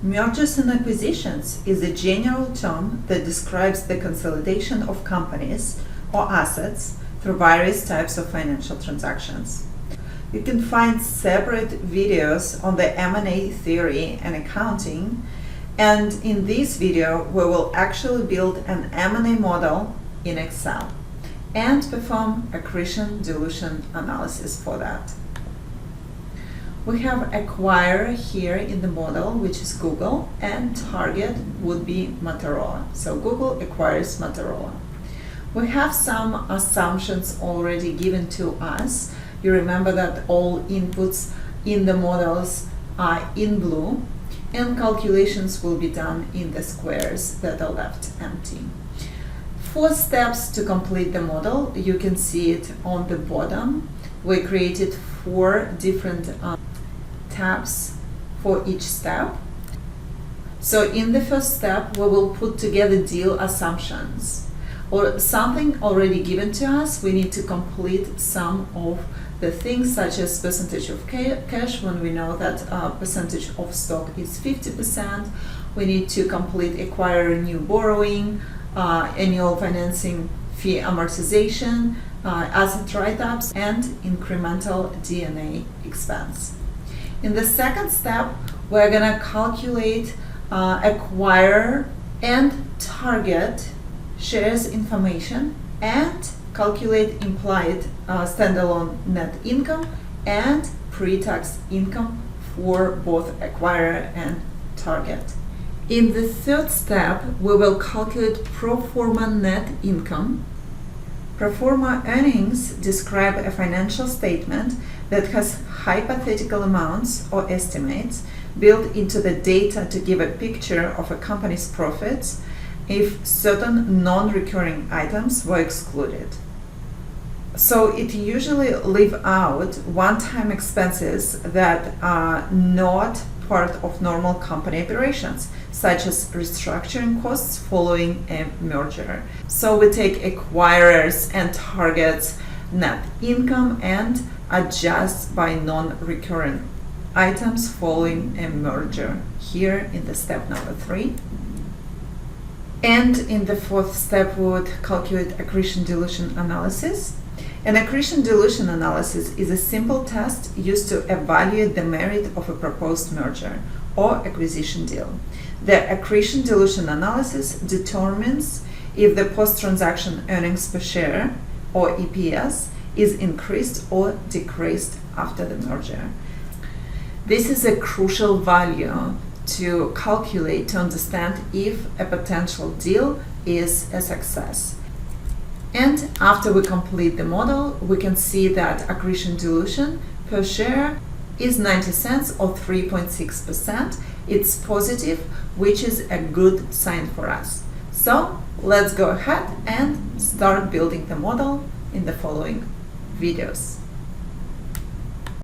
Mergers and acquisitions is a general term that describes the consolidation of companies or assets through various types of financial transactions. You can find separate videos on the M&A theory and accounting, and in this video we will actually build an M&A model in Excel and perform accretion dilution analysis for that. We have acquirer here in the model, which is Google, and target would be Motorola. So Google acquires Motorola. We have some assumptions already given to us. You remember that all inputs in the models are in blue, and calculations will be done in the squares that are left empty. 4 steps to complete the model. You can see it on the bottom. We created 4 different tabs for each step. So in the first step, we will put together deal assumptions, or something already given to us. We need to complete some of the things, such as percentage of cash when we know that percentage of stock is 50%. We need to complete acquire new borrowing, annual financing fee amortization, asset write-ups, and incremental D&A expense. In the second step, we're going to calculate acquire and target shares information and calculate implied standalone net income and pre-tax income for both acquirer and target. In the third step, we will calculate pro forma net income. Pro forma earnings describe a financial statement that has hypothetical amounts or estimates built into the data to give a picture of a company's profits if certain non-recurring items were excluded. So it usually leaves out one-time expenses that are not part of normal company operations, such as restructuring costs following a merger. So we take acquirers and targets net income and adjust by non-recurring items following a merger here in the step number 3. And in the fourth step, we would calculate accretion dilution analysis. An accretion dilution analysis is a simple test used to evaluate the merit of a proposed merger or acquisition deal. The accretion dilution analysis determines if the post-transaction earnings per share, or EPS, is increased or decreased after the merger. This is a crucial value to calculate to understand if a potential deal is a success. And after we complete the model, we can see that accretion dilution per share is 90 cents or 3.6%. It's positive, which is a good sign for us. So let's go ahead and start building the model in the following videos.